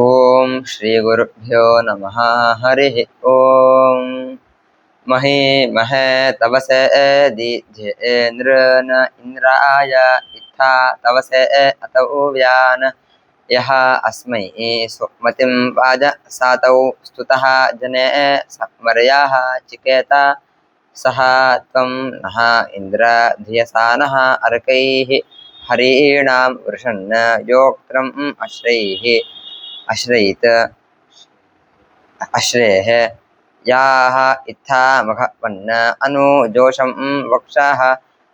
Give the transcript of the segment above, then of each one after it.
ओम श्री गुरुभ्यो नमः। हरिः ओम। महे महे तवसे दीध्येन्द्र न इंद्राय इत्था तवसे अतव्यान यः अस्मै सुमतिं वाज सातौ स्तुतः जने समर्याः चिकेत सः त्वं नः इन्द्र धियसानः अर्कैः हरीणां वृषन् योक्त्रम् अश्रैः अश्रयित अश्रेः याः इत्था मघवन्न अनु जोषं वक्षः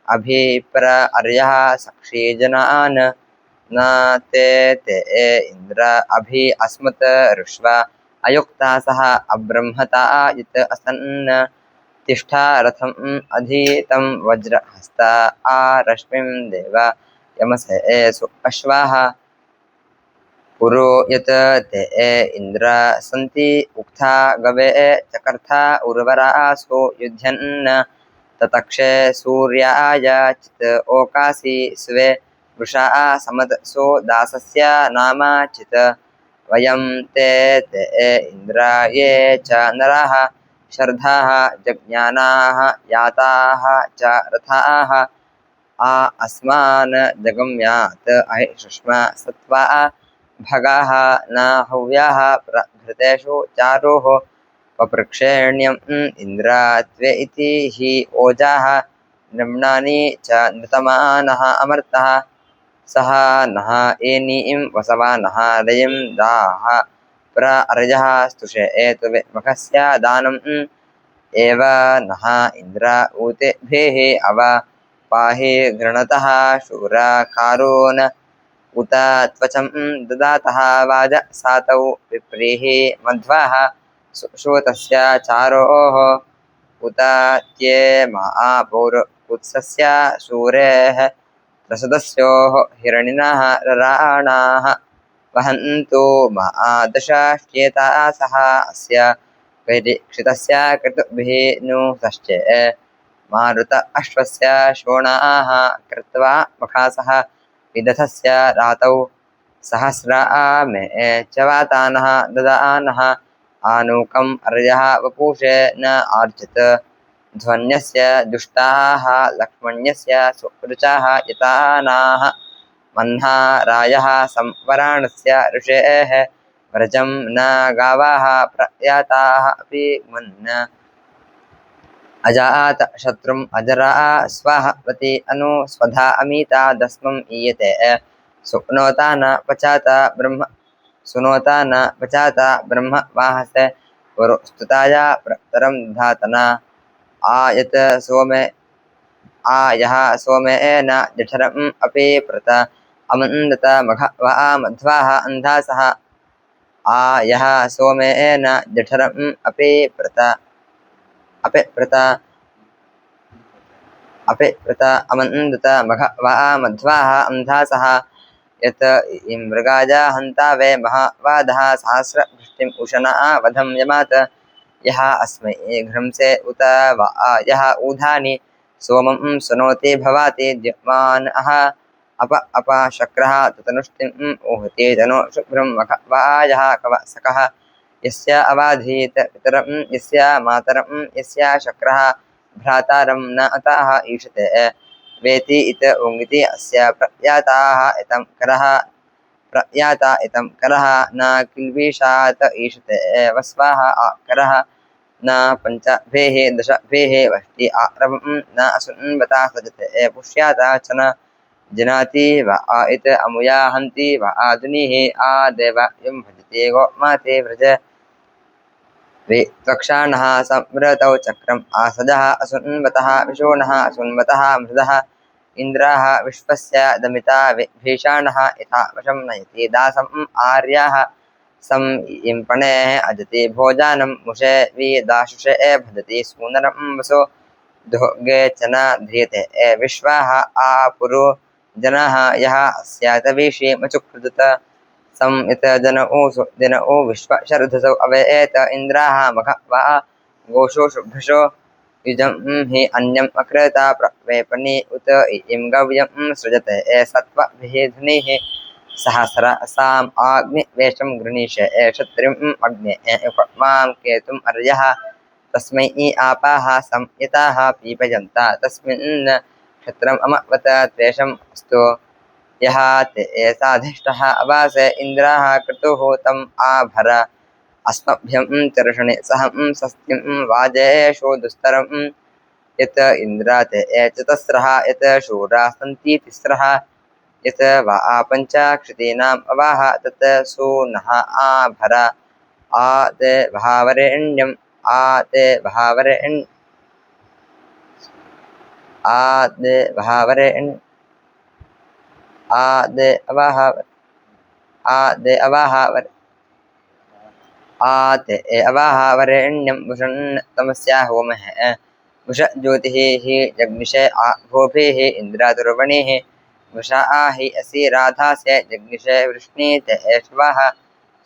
अभिप्र अर्यः सक्षीजनान् न ते ते इन्द्र अभि अस्मत् ऋष्व अयुक्ता सह अब्रह्मता यत् असन् तिष्ठा रथम् अधीतं वज्रहस्त आरश्मिं देव यमसे सु अश्वाः पुरो यत् ते इन्द्र सन्ति उक्था गवे चकर्था उर्वरासो युध्यन् ततक्षे सूर्याय चित् ओकासि स्वे वृषा समदसो दासस्य नाम चित् वयं ते इन्द्र ये च नराः शर्धाः जज्ञानाः याताः च रथाः आ अस्मान् जगम्यात् अहिषुष्म सत्वा भगाः न हव्याः प्रभृतेषु चारोः पपृक्षेण्यम् इन्द्र त्वे इति हि ओजाः नम्नानि च नृतमानः अमर्तः सह नः एनीं वसवा नः लयं दाः प्र अर्यः स्तुषे एतुर्मखस्य दानम् एव नः इन्द्र ऊतेभिः अव पाहि घृणतः शूरकारोन् उत त्वचं ददातः वाज सातौ विप्रीः मध्वः सुश्रुतस्य चारोः उत त्ये महापौरुत्सस्य शूरेः रसदस्योः हिरण्यः रराणाः वहन्तु महादशाश्चेतासः अस्य परिक्षितस्य क्रतुभिः नु सश्चे मारुत अश्वस्य शोणाः कृत्वा मखासः विदथस्य रातौ सहस्रा मे च वातानः ददानः आनूकम् अर्यः वपुषे न आर्जित ध्वन्यस्य दुष्टाः लक्ष्मण्यस्य सुरुचाः यतानाः मह्ना रायः संवराणस्य ऋषेः व्रजं न गावाः प्रयाताः अपि मन् अजात शत्रुम् अजरा स्वाहवती अनु स्वधा अमिता दस्मम् ईयते सुनोता न पचाता ब्रह्म वाहसे पुरुस्तुताया प्रतरं धातना आयत सोमे आयः सोमेन जठरम् अपि प्रत अमन्दत मघवा मध्वाः अन्धासः आयः सोमेन जठरम् अपि प्रत अमन्दत मघवा मध्वाः अन्धासः यत् मृगाजा हन्ता वे महावादः सहस्रवृष्टिम् उशना वधं यमात् यः अस्मै घ्रंसे उत वा यः ऊधानि सोमं सुनोति भवाति द्युमानः अपशक्रः ततनुष्टिम् ऊहति तनु शुभ्रं मघवायः कवसकः यस्य अवाधीत पितरं यस्य मातरं यस्य शक्रः भ्रातारं न अतः ईशते वेति इत उङ्गिति अस्य प्रयाता इतं करः न किल्बिषात् ईशते वस्वाः करः न पञ्चभेः दशभेः वष्टि आरवं न असुन्वता सजते पुष्याता च न जनाति वा इत अमुया हन्ति वा आधुनिः आदेव यं भजते गोमाते व्रज वित्वक्षाणः संवृतौ चक्रम् आसजः असुन्वतः विशोणः असुन्वतः मृदः इन्द्राः विश्वस्य दमिता भीषाणः यथा वशं नयति दासम् आर्याः सं इम्पणेः अजति भोजानं मुषे विदाशुषे भजति सूनरं वसो दुह्गे च न ध्रियते विश्वाः आपुरो जनः यः अस्यातवीषि मचुकृत संयत जनऊ विश्वशर्धसौ अवेत इन्द्राः मघवा गोषो शुभ्रशो युजं हि अन्यम् अकृता प्रवेपनि उत इं गव्यं सृजते सत्त्वभिः धुनिः सहस्रसाम् आग्निवेशं गृणीष्ये क्षत्रियम् अग्ने मां केतुम् अर्यः तस्मै आपाः संयताः पीपयन्त तस्मिन् क्षत्रम् अमवत त्वेषम् अस्तु यः ते साधिष्ठः अवास इन्द्राः क्रतुः तम् आभर अस्मभ्यं चर्षणे सहं स्वस्तिं वाजेषु दुस्तरं यत् इन्द्रात् चतस्रः यत् शूराः सन्ति तिस्रः यत् वा पञ्चाक्षितीनाम् अवाह तत् सूनः आभर आत् भावरेण्यम् आत् भावरेण् आत् भावरेण् आत् अवाह आत् अवाह आते अवाहावरेण्यं भुषन् तमस्या होमः भुष ज्योतिः हि जग्निषे भोभिः इन्द्रादुर्वणिः भुषा हि असि राधास्य जग्निषे वृष्णीते श्वः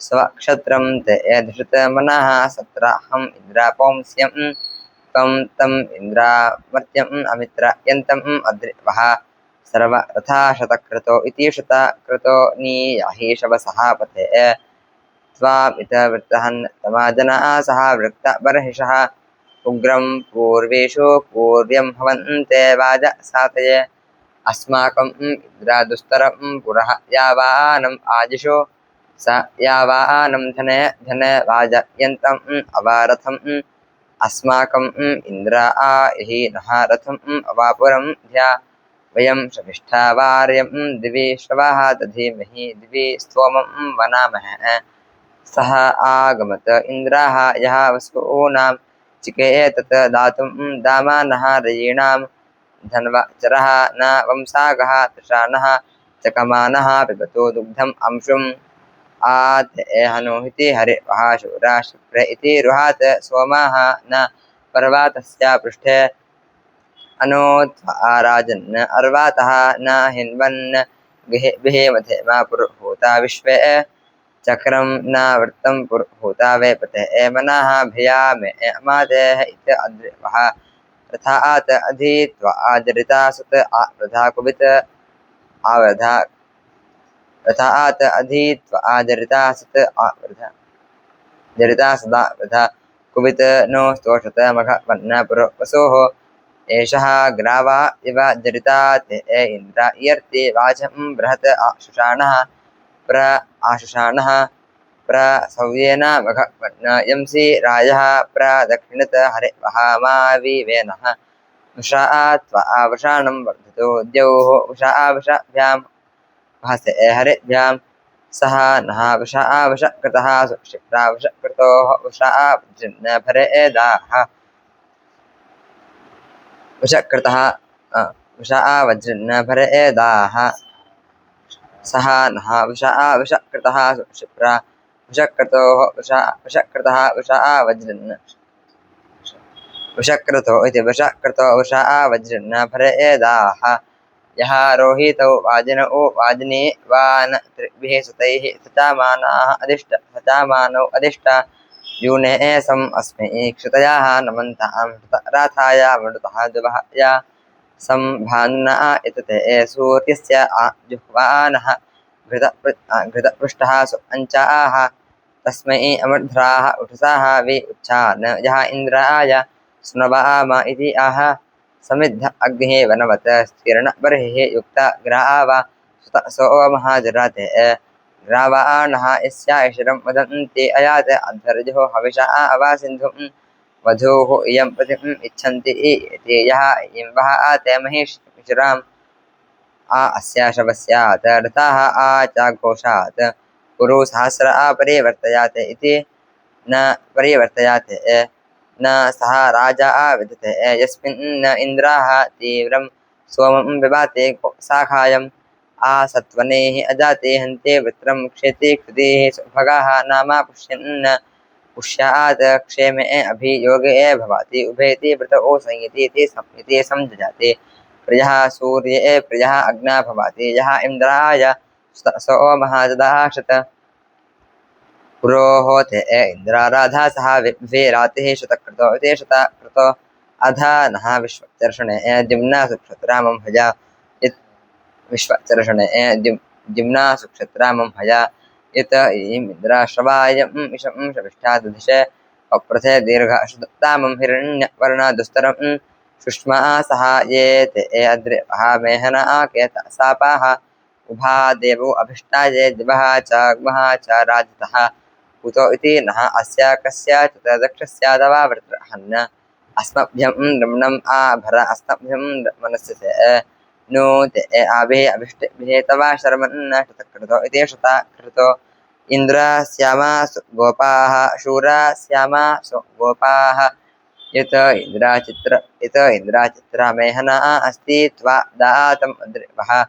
स्वक्षत्रं ते धृतमनः सत्राहम् इन्द्रापौंस्यं त्वं तम् इन्द्रामर्त्यम् अमित्रयन्तम् अद्रिवः सर्वरथा शतक्रतो इति शतक्रतो नीयाहि शवसः पते स्वामितवृत्तहन् तमाजनः सह वृत्तबर्हिषः उग्रं पूर्वेषु पूर्व्यं भवन्ते वाजसातये अस्माकम् इन्द्रादुस्तरं पुरः यावानम् आजिषो स यावानं धने धने वाजयन्तम् अवारथम् अस्माकम् इन्द्रा हि नः रथम् अवापुरं ध्या वयं शमिष्ठा वार्यं दिवि श्रवः दधीमहि दिवि स्तोमं वनामः सः आगमत इन्द्राः यः वसूनां चिकेतत् दातुं दामानः रयीणां धन्वचरः न वंसागः तृषाणः चकमानः पिबतो दुग्धम् अंशुम् आत् हनुहिति हरिवः शूरा शुक्र इति रुहात् सोमाः न पर्वातस्य पृष्ठे अनोत्वा राजन् अर्वातः न हिन्वन् बिहेमथे मा पुरुहूता विश्वे चक्रं न वृत्तं पुरुहूता वेपते मनः भियामे अमादेः इत अद्रिवः रथात् अधीत्वा आजरिता सुत आवृधा कुबित आवृधा रथात् अधीत्वा आजरिता सुत आवृधा जरिता सदा वृथा कुबित नो स्तोषत मघ वन्न पुरुवसोः एषः ग्रावा इव जरिता ते इन्द्र इयर्ति वाचं बृहत् आशुषाणः प्र आशुषाणः प्रसव्येन मघवन्न यंसि राजः प्रदक्षिणत हरिवः माविवेनः वृषा त्वा वृषाणं वर्धतो द्यौः वृषा वृषाभ्यां भासे हरिभ्यां सः नः वृषा वृषकृतः सुक्षिप्रा वृषकृतोः वृषा वज्रन्न भरेदाः वृषकृतः वृषा वज्रन्न भरेदाः सः नः वृषा वृषकृतः सुक्षिप्रा वृषकृतोः वृषा वृषकृतः वृषा वज्रन्न वृषकृतो इति वृषकृतो वृषा वज्रन्न भरेदाः यः रोहितौ वाजिनौ वाजिनी वान त्रिभिः सुतैः सचामानाः सचामानौ अदिष्ट यूने सम् अस्मै क्षितयाः नमन्तां राथाय मृतः दुवहय सम्भानुना एतते सूर्यस्य जुह्वानः घृतपृष्ठः सुपञ्चाः तस्मै अमर्ध्राः उठसाः वि उच्छान् यः इन्द्राय स्नवाम इति आह समिद्ध अग्निः वनवत् स्तीर्णबर्हिः युक्त ग्राव सोमः जराते ग्रावाणः यस्या ऐश्वरं वदन्ति अयात् अध्वर्युः हविषा अवासिन्धुं वधूः इयं प्रतिम् इच्छन्ति इति यः इं वः आते महिषिराम् अस्या शवस्यात् रथाः आचाघोषात् कुरु सहस्र परिवर्तयाते इति न परिवर्तयाते न सः राजा विदते यस्मिन् इन्द्राः तीव्रं सोमं विभाते शाखायम् आसत्वनेः अजाते हन्ते वृत्रं क्षेते कृतेः सुभगाः नाम पुष्यन् पुष्यात् क्षेमे अभियोगे भवति उभेति व्रतौ संयति संजजाते प्रियः सूर्ये प्रियः अग्ना भवति यः इन्द्राय सोमः ददाशत पुरोहोते इन्द्राराधा सह विरातिः शतकृतो इति शतकृतो अधा नः विश्वचर्षणे द्युम्ना सुक्षत्रामं भजा विश्वचर्षणे जिम्ना सुक्षत्रामं हया यत इन्द्राश्रवायं इशं शविष्ठा दधिषे अप्रथे दीर्घ अशुतामं हिरण्यवर्णदुस्तरं सुष्मा सहा ये ते अद्रिवहा मेहना केत सापाः उभा देवो अभिष्टाये दिवः च ग्मः च राजतः कुतो इति नः अस्य कस्य च दक्षस्यादवा वृत्रहन् अस्मभ्यं रमणम् आभर अस्मभ्यं मनस्यते नो ते आभे अभिष्टभिः तवा शर्मन् कृतो इति शता कृतो इन्द्रस्यामा गोपाः शूरस्यामा गोपाः यत इन्द्राचित्रामेहना अस्ति त्वा दातम् अद्रिवः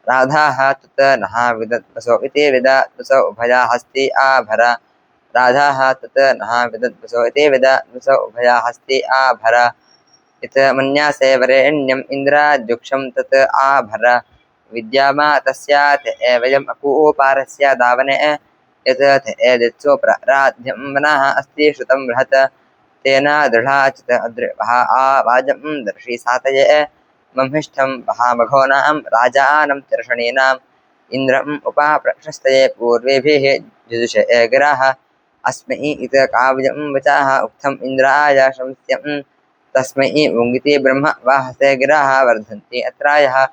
राधाः तत नः विदद्वसो इति विदद्वसो उभया हस्ति आभर राधाः तत नः विदद्वसो इति विदद्वसो उभया हस्ति आभर इत मन्यासे वरेण्यम् इन्द्राद्युक्षं तत् आभर विद्यामा तस्यात् वयम् अपूपारस्य दावने यत् दित्सो प्राराध्यं वनः अस्ति श्रुतं बृहत् तेन दृढाचित अद्रिवः आवाजं दर्शि सातये मम्हिष्ठं महामघोनां राजानं चर्षणीनाम् इन्द्रम् उपाप्रशस्तये पूर्वेभिः जुजुषे गिराः अस्मै इत काव्यं वचाः उक्थम् इन्द्राय शंस्यम् तस्मै उङ्गिति ब्रह्म वाहसे गिराः वर्धन्ति अत्रायः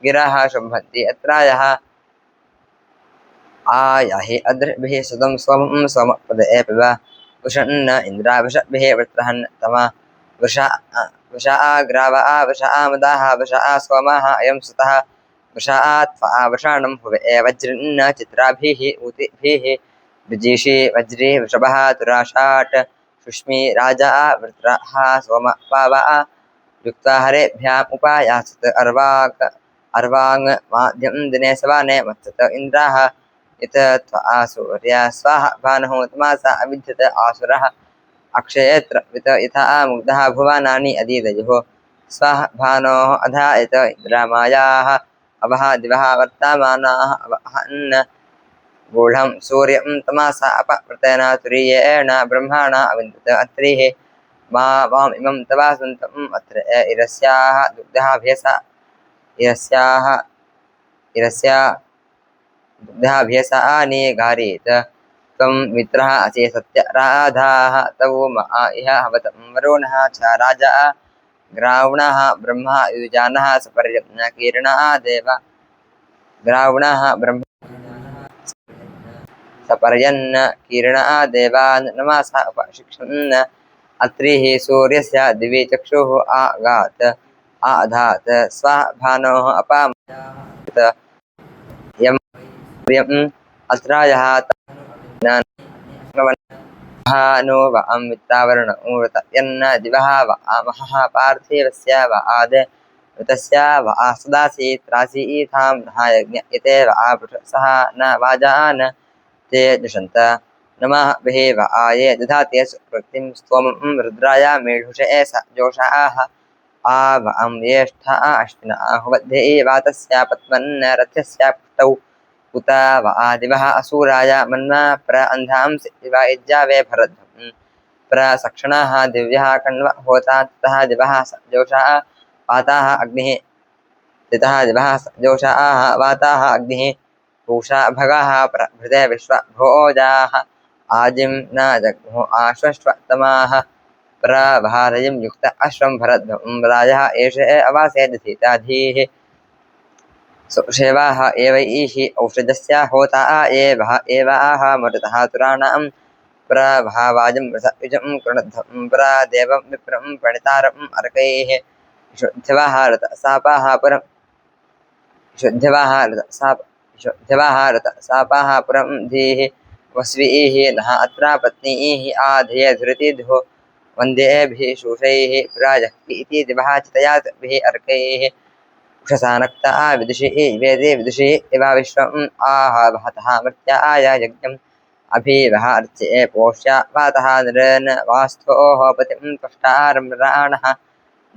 गिराः शुम्भन्ति अत्रायः आयाहि अद्रिभिः सुतं स्वमं स्वमपदे पिब उषन्न इन्द्रावशभिः वृत्रहन् तमा वृषा ग्रावा वृषा मदाः वृषा सोमाः अयं सुतः वृषा त्वा वृषाणं हुवे वज्रन्न चित्राभिः ऊतिभिः विजीषि वज्री वृषभः तुराशाट् सुष्मी राजा वृत्रः सोम पावा युक्त्वा हरेभ्याम् उपायासत् अर्वाङ् माध्यं दिने सवाने मत्सत इन्द्राः इत त्वा सूर्य स्वाहा भानुः तमासा अविद्यत आसुरः अक्षयत्र वित यथा मुग्धः भुवनानि अदीदयुः स्वाहा भानोः अधा इत इन्द्रामायाः अवः दिवः वर्तमानाः अवहन् गूढं सूर्यं तमासा अपवृतेन तुरीयेण ब्रह्मणा अविन्दत अत्रिः माम् इमं तवासन्तम् अत्र इरस्याः दुग्धाभ्यसा इरस्या दुग्धाभ्यसानि गारीत त्वं मित्रः असि सत्यराधाः तवो इह हवतं वरुणः च राजा ग्रावणः ब्रह्मा युजानः सपर्यज्ञ कीर्णः देव ग्रावणः ब्रह्म सपर्यन्न कीर्णः देवान् नमसा उपशिक्षन् अत्रिः सूर्यस्य दिवि चक्षुः आधात् स्वभानोः अपामत यं प्रियम् अत्रायः नो वां मित्रावरण ऊर्त यन्न दिवः वामहः पार्थिवस्य वाद ऋतस्य वा सदासि त्रासीथां नहायज्ञ इते वा सः न वाजान् ते दुषन्त नमः विहे वाये दधाति सुकृतिं स्तोमं रुद्राय मेढुषे स जोषाः आवां ज्येष्ठा अश्विना हुवद्धे वातस्य पद्मन् रथस्य पुष्टौ उत वा दिवः असूराय मन्मा प्र अन्धांसि दिवा यज्जावे भरद्भं प्र सक्षणाः दिव्यः कण्व होता ततः दिवः जोषाः वाताः अग्निः ततः दिवः जोषाः वाताः अग्निः पूषा भगः प्रभृते विश्वभोजाः आजिं न जग्मुः आश्वश्वतमाः प्रभारयं युक्त अश्वं भरद्भं राजः एष अवासे दधिताधीः सुषेवाः एवैः औषधस्य होता एवाः मरुतः तुराणां प्रभावाजं रसयुजं कृणध्वं प्रदेवं विप्रं प्रणितारम् अर्कैः शुद्धवाः रतसापाः पुरं शुद्धवाः रतसापाः पुरं धीः वस्वीः नः अत्र पत्नीः आधेय धृतिधुः वन्देभिः शूषैः प्राजक्ति इति दिवः चितयाद्भिः अर्कैः उषसानक्ता विदुषी वेदे विदुषी इव विश्वम् आह वहतः मर्त्याय यज्ञम् अभिवह अर्चे पोष्या वातः नृन् वास्थोः पतिं त्वष्टारम्राणः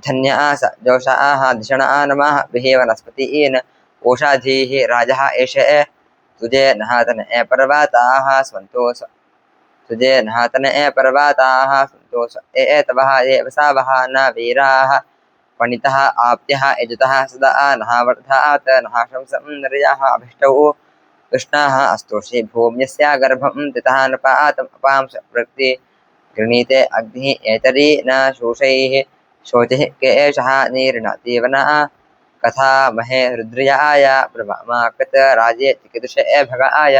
धन्या स जोषाः धिषणा नमः विहे वनस्पतीन् ओषाधीः राजः एष तुजे नहातन पर्वताः स्वन्तोष तुजे नहातन पर्वताः सन्तोष तवः ये वसावः न वीराः पणितः आप्यः यजतः सदा नः वर्धात् नः शंसं नर्याः अभिष्टौ कृष्णाः अस्तोषे भूम्यस्य गर्भं तितः नपात् अपांश प्रति गृणीते अग्निः एतरी न शोषैः शोचिः केशः नीर्णति वनः कथा महे रुद्रयाय प्रभमा कृत राजे चिकीर्षे भगाय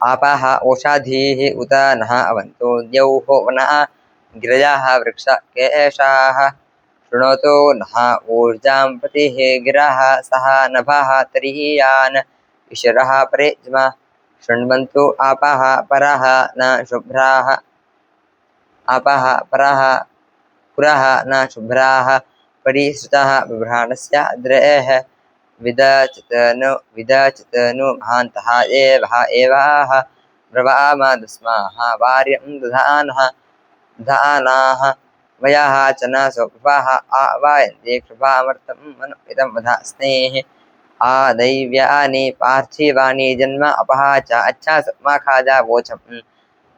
आपाः ओषाधीः उत नः अवन्तो द्यौः वनः गिरजाः वृक्ष केशाः शृणोतु नः ऊर्जां प्रतिः गिरः सह नभः तरीयान् ईश्वरः परेज्मा शृण्वन्तु आपाः परः न शुभ्राः आपाः परः पुरः न शुभ्राः परिसृतः बिभ्राणस्य द्रेः विदचितनु महान्तः एवाः ब्रवामदस्माः वार्यं दधानाः वयः च न स्वभाः आवायन्ते कृपामर्थं मनु इदं वधा स्नेः आदैव्यानि पार्थिवानि जन्म अपः च अच्छा माखाजा वोचम्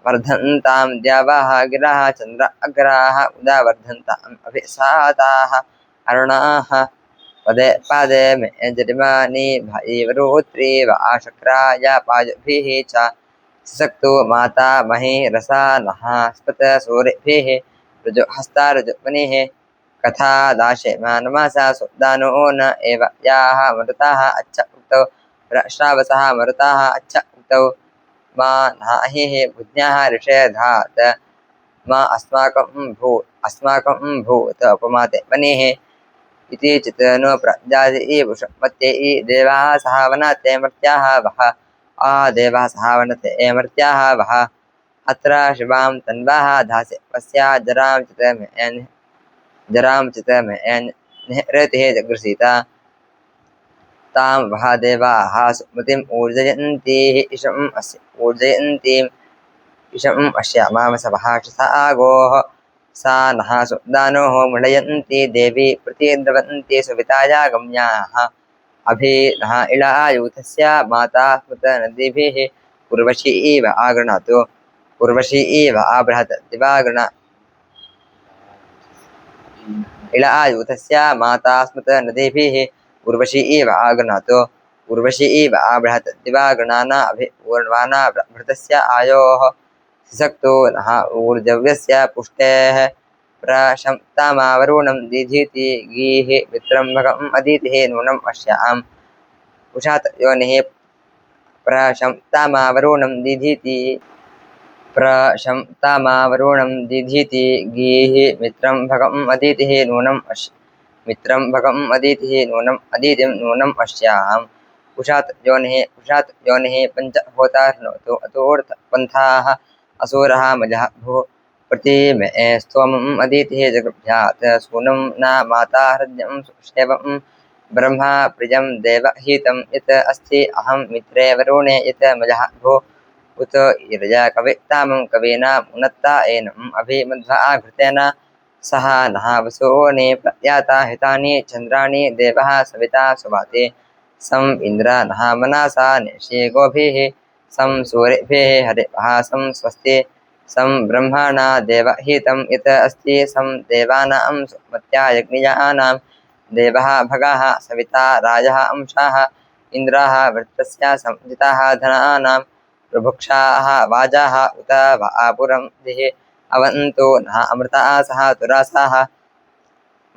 वर्धन्तां द्यावाः गिरः चन्द्र अग्राः उदा वर्धन्ताम् अभिसाताः अरुणाः पदे पादे मे जरिमानि भैवरोत्री व आशक्राय पाजभिः च ससक्तो माता मही रसा नः स्पत सूर्यभिः ऋजु हस्ता ऋजुमनिः कथा दाशे मानमासा सुदानो न एव याः मरुताः अच्छ उक्तौ श्रावसः मरुताः अच्छ उक्तौ मा नाहिः बुज्ञाः ऋषेधात् मा अस्माकं भूत उपमाते मनिः इति चित्तनो प्रजाति पुष्पत्ये देवाः सहावनते मर्त्याः वः आ देवाः सहावनते मर्त्याः वः अत्र शिवां तन्वाः धासे पस्या जरां चितमेन् निहृतिः जगृसीता तां वः देवाः सुमतिम् ऊर्जयन्तीः इषम् अस्य ऊर्जयन्तीम् इषम् अस्य मामसवः सा गोः सा नः सुदानोः मुडयन्ति देवी प्रतिद्रवन्ति सुविताया गम्याः अभि नः इळायूथस्य माता स्मृतनदीभिः उर्वशी इव आगृणातु उर्वशी इव आबृहत् दिवागृण इळायूथस्य माता स्मृतनदीभिः उर्वशी इव आगृणातु उर्वशी इव आबृहत् दिवागृणाना अभि ऊर्वाना भृतस्य आयोः ससक्तो नः ऊर्जव्यस्य पुष्टेः प्रशंतामावरुणं दीधीति गीः मित्रम्भकम् अदितिः नूनम् अश्याम् उषात् योनिः प्रशंतामावरुणं दीधीति गीः मित्रम्भकम् अदितिः नूनम् मित्रम्भकम् अदितिः नूनम् अदितिं नूनम् अश्याम् उषात् योनिः पञ्च होता शृणोतु अतोऽर्थपन्थाः असुरः मजः भो प्रतिमे स्तोमम् अदितिः जगृभ्यात् सूनं न माता हृद्यं सुक्षेवं ब्रह्मा प्रियं देवहितं यत् अस्ति अहं मित्रे वरुणे यत् मजः भो उत इरजा कवितामं कवीनाम् उन्नत्ता एनम् अभिमध्वा घृतेन सह नः वसूनि प्रयाता हितानि चन्द्राणि देवः सविता सुवाति सं इन्द्र नः मनसा निशि गोभिः सं सूर्यभिः हरिवः सं स्वस्ति सं ब्रह्मणा देवहितं यत् अस्ति सं देवानां सुमत्या यज्ञानां देवः भगः सविता राजः अंशाः इन्द्राः वृत्तस्य संजिताः धनानां प्रभुक्षाः वाजाः उत वापुरं दिः अवन्तु नः अमृताः सह तुरासाः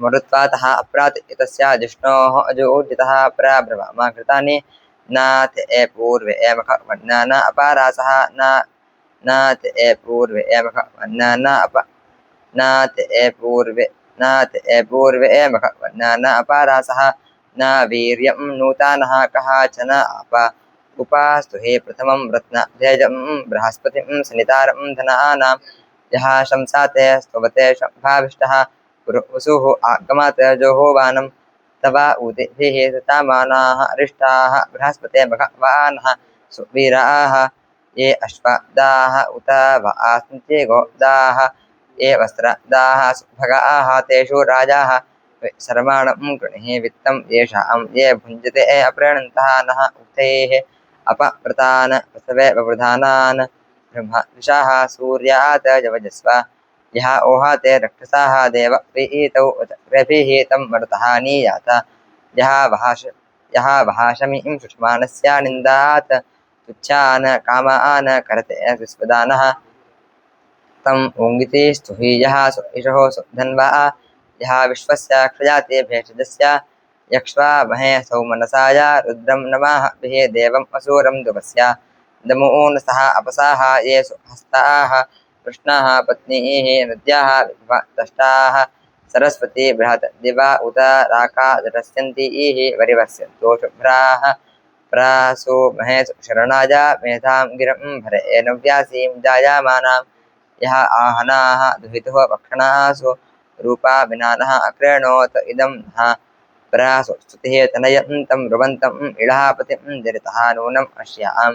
मरुत्वातः अप्रात् एतस्य जिष्णोः अजोदितः प्रब्रह्मा कृतानि न ते पूर्वे एमखवन्ना न अपारासः न ते पूर्वे एमखवन्ना न ते पूर्वे एमखवन्ना न अपारासः न वीर्यं नूतानः कः च न उपास्तु हि प्रथमं रत्नध्यजं बृहस्पतिं सनितारं धनानां यः शंसाते स्तवते शम्भाविष्टः वसुः आगमात् जोहोवानं तव उदिभिः सतामानाः अरिष्टाः बृहस्पते भगवानः सुवीराः ये अश्वदाः उत वा आस्ते गोदाः ये वस्त्रदाः सुभगाः तेषु राजाः सर्वाणं गृणिः वित्तं येषां ये भुञ्जते अप्रणन्तः नः उक्तैः अपप्रतान् प्रसवे ववृधानान् ब्रह्मविशाः सूर्यात् जवजस्व यः ओहाते रक्षसाः देव प्रीतौ रभिहितं मरुतः नीयात यः वहाशमीं सुषमानस्य निन्दात् तुच्छान् कामान् करते विस्पदानः तम् ओङ्गिति स्तुहि यः इषो धन्वा यः विश्वस्य क्षयाते भेषजस्य यक्ष्वा महे सौमनसाय रुद्रं नमः विहे देवम् असुरं दुवस्य दमून् सह अपसाः ये हस्ताः कृष्णाः पत्नीः नद्याः दष्टाः सरस्वती बृहत् दिवा उत राका जटस्यन्तीः वरिवर्ष्यन्तो शुभ्राः प्रासो महेश शरणाय मेधां गिरं भरे नव्यासीं जायामानां यः आहनाः दुहितुः वक्षणासु रूपा विनानः अक्रेणोत इदं नः प्रासो स्तुतिः तनयन्तं ब्रुवन्तम् इळापतिं जरितः नूनम् अश्यां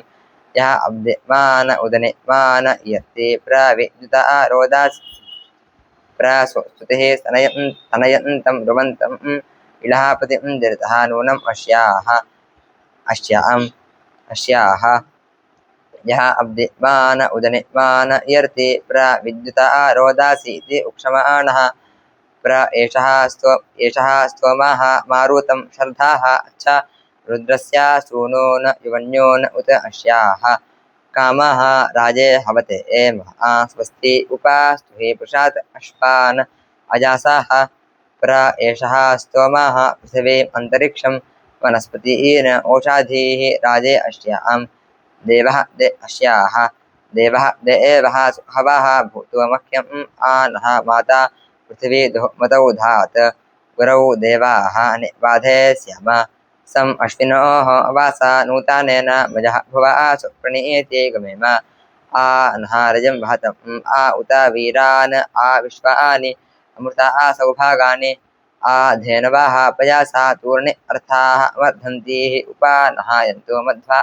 यः अब्धिमान उदनिमान यत्ते प्रविद्युता रोदास् प्रासो स्तुतिः तनयन्तं ब्रुवन्तम् इळापतिं जरितः नूनम् अश्याः यः अब्धिमान उदनिमान यर्ति प्रविद्युता रोदासीति उक्षमाणः एषः स्तोमः मारुतं शर्धाः अच्छ रुद्रस्य सूनो न युवन्यो न उत अश्याः कामः राजे हवते स्वस्ति उपास्तुहे पुषात् अश्वान् अजासाः एषः स्तोमः पृथिवीम् अन्तरिक्षं वनस्पतीन् ओषाधीः राजे अश्याम् अश्याः देवः देवः हवः भूतो मह्यम् आनः माता पृथिवी मतौ धात् गुरौ देवाः निबाधे स्याम सम् अश्विनोः वासा नूतनेन मजः भुवा सुप्रणीते गमेम आ नहारजं वहतम् आ उत वीरान् आ विश्वानि अमृता सौभागानि आ धेनवः पयासा तूर्णि अर्थाः वर्धन्तीः उपा नहायन्तो मध्वा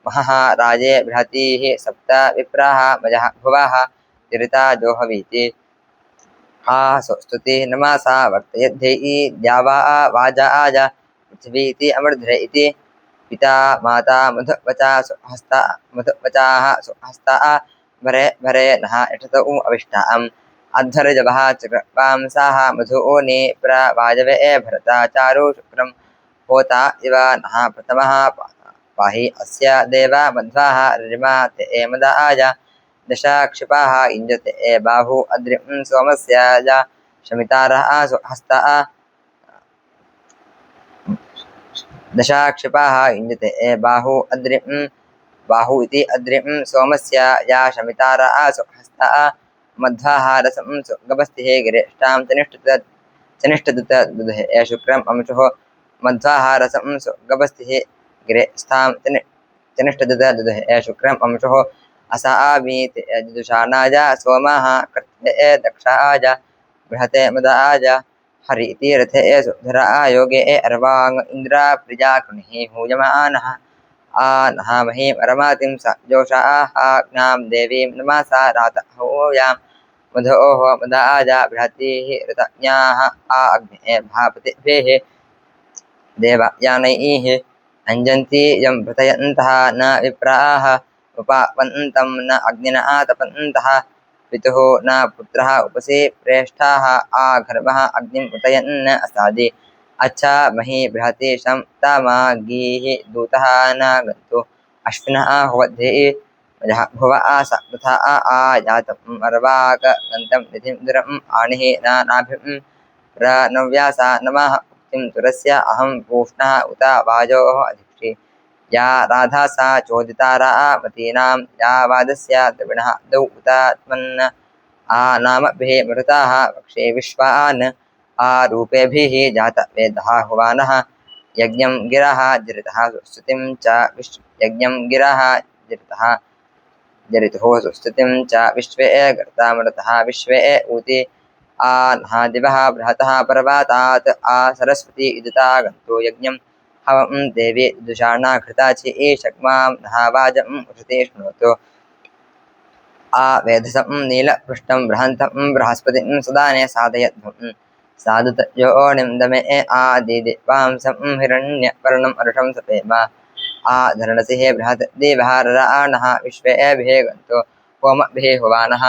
महः राजे बृहतीः सप्त विप्राः मजः भुवः तिरिता जोहवीति स्तुति नमसा वर्तयद्धि द्यावा वाजा आज पृथिवीति अमृध्रे इति पिता माता मधुवचाः सुहस्ता भरे भरे नः यठतौ अविष्टाम् अध्वरजवः चक्रवांसाः मधुओनि प्रवाजवे भरता चारु शुक्रं होता इव नः प्रथमः पाहि अस्य देवा मध्वाः रिमा ते मदाय दश क्षिपाः युञ्जते बाहु अद्रिं सोमस्य जा शमितारः हस्ता दश क्षिपाः युञ्जते बाहु इति अद्रिं सोमस्य या शमितारः हस्ता मध्वाः रसं गभस्तिः गिरेष्टां चनिष्ठदुत दुधे शुक्रम् अंशुः मध्वाः रसं गभस्तिः गिरेष्ठां चनिष्ठदुत दुधे शुक्रम् अंशुः असामीति यजुषाणाय सोमः कृत्वे दक्षाय बृहते मदाय हरिति रथे सुधरा योगे अर्वाङ् इन्द्र प्रिया कृणिः हूयमानः आ नः महीं अरमातिं स जोषाः ज्ञां देवीं नमसा रातहूयां मधोः मदाय बृहतीः ऋतज्ञाः आ अग्ने भापतिभिः देवयानैः अञ्जन्ति यं प्रथयन्तः न विप्राः उपावन्तं न अग्निना तपन्तः पितुः न पुत्रः उपसि प्रेष्ठाः आ घर्मः अग्निं उतयन् असादि अच्छा मही बृहति शं तमा गीः दूतः न गन्तु अश्विनः होवद्धिः मजः भुव आस तथा आयातम् अर्वाक गन्तं निधिं दुरम् आनिः न नाभिं प्रणव्यासा नमः उक्तिं तुरस्य अहं पूष्णः उत वाजोः अधिक्षि या राधा सा चोदितारा मतीनां या वादस्य द्रविणः दौ उतात्मन् आ नामभिः मरुताः वक्षे विश्वान् आ रूपेभिः जातवेदः हुवानः यज्ञं गिरः जरितः सुस्तुतिं च यज्ञं गिरः जरितुः सुस्तुतिं च विश्वे गर्तामृतः विश्वे ऊति आ नः दिवः बृहतः पर्वतात् आ सरस्वती इदुता गन्तु यज्ञं हवं देवी दुषाणा घृताचि ईशक्मां नः वाजं उषते शृणोतु आ वेधसं नीलपृष्ठं बृहन्तं बृहस्पतिं सुदाने साधयध्वं साधुत योनिं दमे आदिदिवांसं हिरण्यवर्णम् अरुषं सपेम आ धरणसिः बृहत् दिवः रराणः विश्वेभिः गन्तो होमभिः हुवानः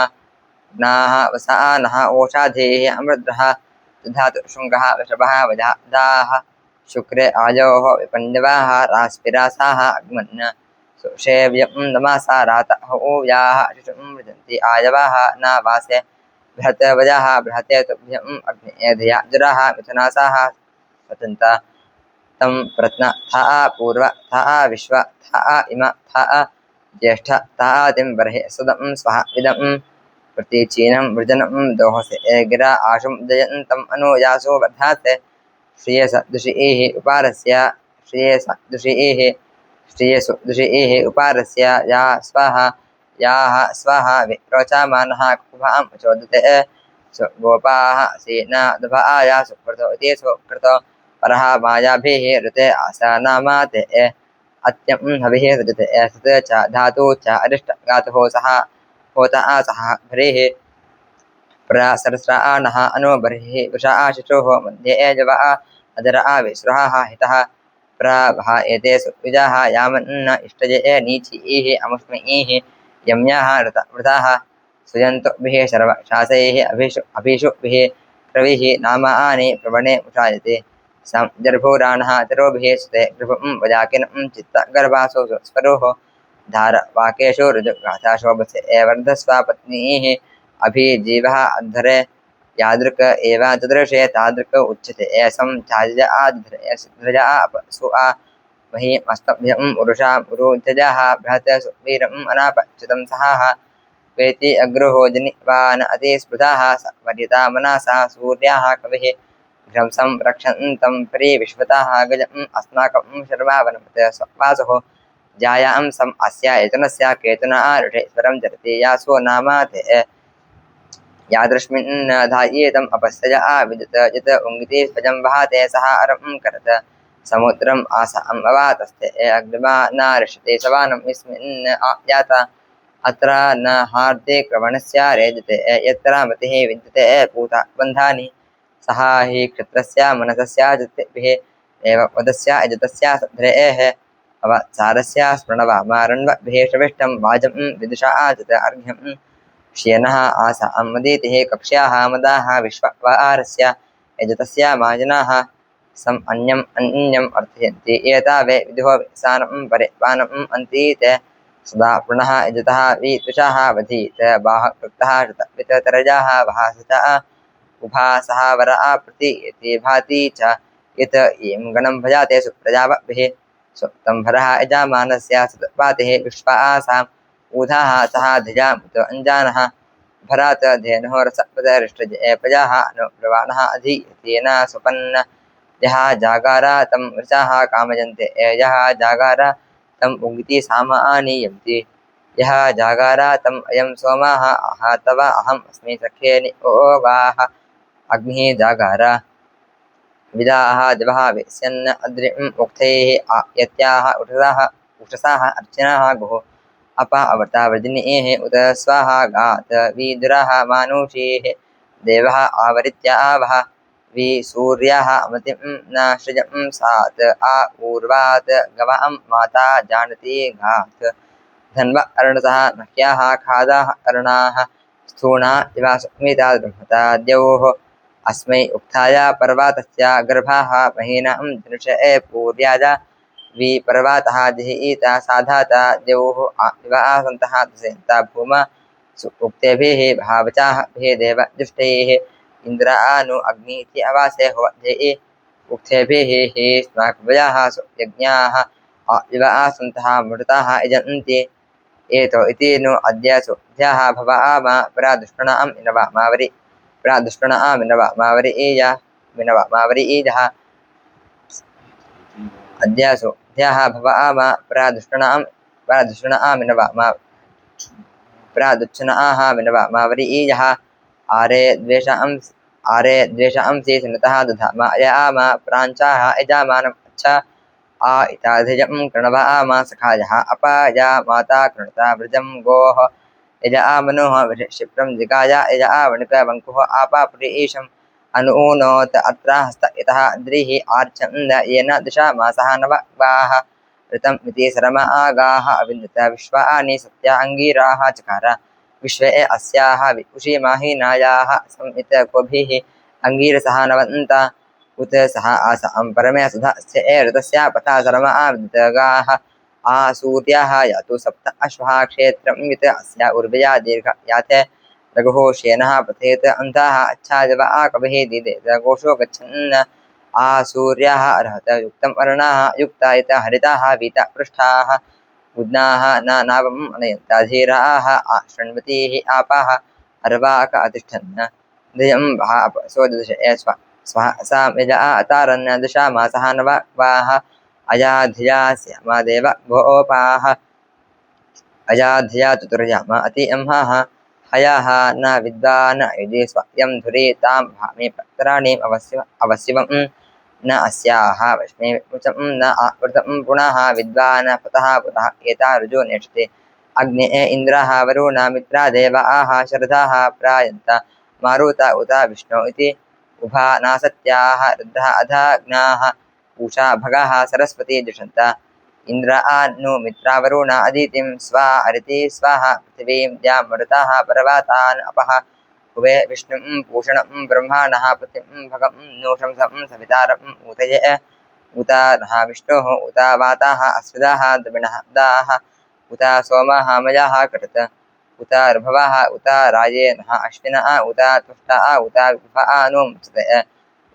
नाः वसानः ओषाधेः अमृद्रः धातु शुङ्गः वृषभः वजादाः शुक्रे आयोः विपण्डवाः रास्पिरासाः अग्मन् सुषेव्यं नमासा रातः याः शिशुं वृजन्ति आयवाः न वासे बृहतवजाः बृहते तुभ्यम् अग्नेधिया जुराः मिथुनासाः स्वतन्ता तं प्रत्न था पूर्व था विश्व था इम था ज्येष्ठ था तिं बर्हे सुदं स्वः इदं प्रतीचीनं वृजनं दोहसे गिरा आशुं जयन्तम् अनुयासो वर्धाते श्रियसदृशीः उपारस्य श्रियसदृशीः श्रियसुदृशीः उपारस्य या स्वाहा याः स्वाहा विरोचामानः कुभां चोदते गोपाः सेना दुभाया सुकृतो इति सुकृतो परः मायाभिः ऋते आसानामाते अत्यं हविः सजते सत च धातु च अरिष्टगातुः सः होतः सः भरेः प्रसरस्राणः अनो बर्हिः वृषा शिशोः मध्ये जवः अदर विश्रहाः हितः प्रभा एते सुविजाः यामन्न इष्टजे नीचीः अमुष्मैः यम्याः वृताः सुयन्तुभिः सर्वशासैः अभिषुभिः क्रविः नामानि प्रवणे उषायते जर्भूराणः तरोभिः सुते गृभं वजाकिनं चित्तगर्भासो स्वरोः धारवाकेषु ऋजुगाथा शोभसे वर्धस्व पत्नीः अभिजीवः अध्वरे यादृक् एव तदृशे तादृक् उच्यते एसं चार्य आध्रज अपसु आ महीमस्तभ्यम् उरुषा उरुजजाः बृहत् सुवीरम् अनापच्युतं सहाः वेति अग्रहो जनिवान अतिस्पृताः वर्यता मनसा सूर्याः कविः घ्रंसं रक्षन्तं परिविश्वताः गजम् अस्माकं शर्मा वनपते वासुः जायां सम् अस्य यतनस्य केतुना ऋषेश्वरं जरति यासो नामाते यादृश्मिन् धायेतम् अपस्य विदत यत उङ्गिते स्वजं वहाते सः अरं करत समुद्रम् आसाम् अवातस्ते अग्निमा न ऋषते सवानं यस्मिन् याता अत्र न हार्दे क्रवणस्य रेजते यत्र मतिः विद्यते पूता बन्धानि सः हि क्षत्रस्य मनसस्य जतिभिः एव वदस्य यजतस्य सध्रेः अवसारस्य स्मृणवामारण्वभिः श्रविष्टं वाजं विदुषा आजत अर्घ्यं श्येनः आसा मदीतिः कक्ष्याः मदाः विश्ववारस्य यजतस्य माजनाः सम् अन्यम् अर्थयन्ति एतावे विदुः सानं परिपानम् अन्तीते सदा पुनः यजतः वितुषाः वधीत बाहकृतः शतविततरजाः वहासता उभासः वरः प्रतीयते भाति च यत् इयं गणं भजाते सुप्रजाभिः सुप्तम्भरः यजामानस्य सुतपातिः विश्वासाम् ऊधाः सः धिजामुत अञ्जानः भरात धेनुः रसपदरिष्टजे प्रजाः अनुप्रवाणः अधीयतेन सुपन्न यः जागारा तं वृषाः कामयन्ते यः जागारा तम् उङ्गिति सामानीयन्ति यः जागारा तम् अयं सोमाः आहतव अहम् अस्मि सखे निवाह अग्निः जागारा विदाः दिवः वेस्यन् अद्रिम् उक्थैः यत्याः उषसाः अर्चनाः गुः अपा अवर्ता वृजिनीः उत स्वाहा गात विदुराः मानुषीः देवः आवरित्यावः वि सूर्याः मतिं न सृजं सात् आ ऊर्वात् गवां माता जानति घात् धन्व अर्णसः नह्याः खादाः अर्णाः स्थूणा इव सुमिता ब्रह्मता द्यौः अस्मै उक्थाय पर्वतस्य गर्भाः महीनां धनुषे पूर्याजा वि पर्वतः जहीता साधाता द्यौः इव आसन्तः दशयन्ता भूमा उक्तेभिः भावचाभिः देवजुष्टैः इन्द्रानु अग्नीति अवासे होवध्यैः उक्तेभिः हि स्माकवयाः यज्ञाः इव आसन्तः मृताः यजन्ति एतो इति नु अद्य सुभ्यः भवाम प्रादुष्णाम् इनवामावरि प्रादुष्णाम् इनवामावरि ईजा मिनवामावरि ईजः अद्य सुभ्यः भवाम प्रादुष्णाम् इनवामा प्रादुच्छनाः मिनवामावरि ईजः आरे द्वेषांसि सन्नतः दधाम अयाम प्राञ्चाः यजामानम् अच्छा आ इताधिजं कृणवाम सखायः अपाया माता कृणता व्रजं गोः यजामनुः क्षिप्रं जिगाय यजावणिकवङ्कुः आपापुरीशम् अनूनोत अत्र हस्त इतः द्रिः आर्चन्द येन दशमासः नववाः ऋतम् इति शरमा आगाः अविन्दत विश्वानि सत्या अङ्गीराः चकार विश्वे अस्याः विपुषी माहीनायाः संहित कोभिः अङ्गीरसः नवन्त उत सः आसां परमे सुधस्य ऋतस्य पथा सर्मा विदगाः आसूर्याः यातु सप्त अश्वः क्षेत्रं वित अस्या उर्वया दीर्घ याते रघुहोशेनः पथेत अन्ताः अच्छाजवः कविः दिदे रघोषो गच्छन् आसूर्याः अर्हत युक्तम् अर्णाः युक्तायत हरिताः वीता पृष्ठाः उद्नाः न नावम् अनयन्ताधीराः शृण्वतीः आपाः अर्वाक अतिष्ठन् दयं वः सोदश स्वः सा यजा अतारन् दशामासः नवाः अयाधिया स्यामा देव भोपाः अयाधिया चतुर्याम अति अम्हाः हयाः न विद्वान् युधि स्वयं धुरी तां भामि पत्राणीम् अवश्यवं न अस्याः वश्मे मुचं न आवृतं पुनः विद्वान् पतः पुनः एता रुजो नेष्यते अग्ने इन्द्रः वरुण मित्रा देवाः शरदाः प्रायन्त मारुत उत विष्णु इति उभा नासत्याः रुद्रः अधाग्नाः पूषा भगः सरस्वती जुषन्त इन्द्र नु मित्रा वरुण अदितिं स्वा अरिति स्वाहा पृथिवीं द्यामरुताः पर्वतान् अपः हुवे विष्णुं पूषणं ब्रह्माणः पृथिवीं भगं नु शंसं सवितारम् ऊतये उत नः विष्णुः उत वाताः अस्विदाः द्रविणः दाः उत सोमाः मयाः कटत उत ऋभवः उत राये नः अश्विनः उत तुष्टाः उत विभः नु मुच्यते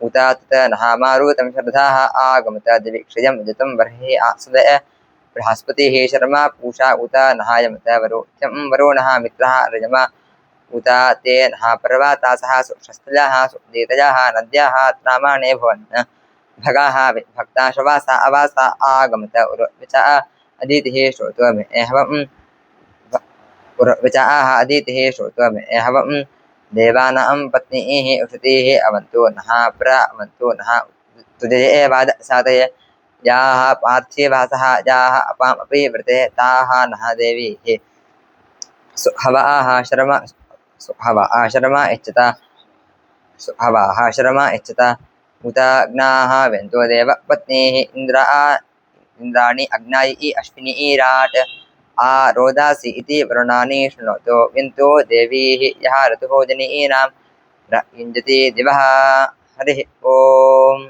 उत तत नः मारुतं शरदाः आगमत दिवीक्षयं यजतं बर्हिः आसुदय बृहस्पतिः शर्मा पूषा उत नहायमत वरोह्यं वरुणः मित्रः रजमा उत ते नः पर्वतासः शस्तजाः सुदेतजाः नद्याः त्रामाणे भवन् भगाः भक्ता शवासा अवासा आगमत उर्वचा अदितिः श्रोत्वमेहवं उर्वचाः अदितिः श्रोत्वमेहवं देवानां पत्नीः उषतीः अवन्तु नः प्रवन्तु नः तुजये वाद सातये याः पार्थिवासः याः अपामपि व्रते ताः नः देवीः सुहवाः शर्मा इच्छता उताग्नाः व्यन्तो देवपत्नीः इन्द्राणि अग्नायि अश्विनीराट् आरोदासि इति वरुणानि शृणोतु व्यन्तो देवीः यः ऋतुः जनीनां युञ्जति दिवः हरिः ओम्।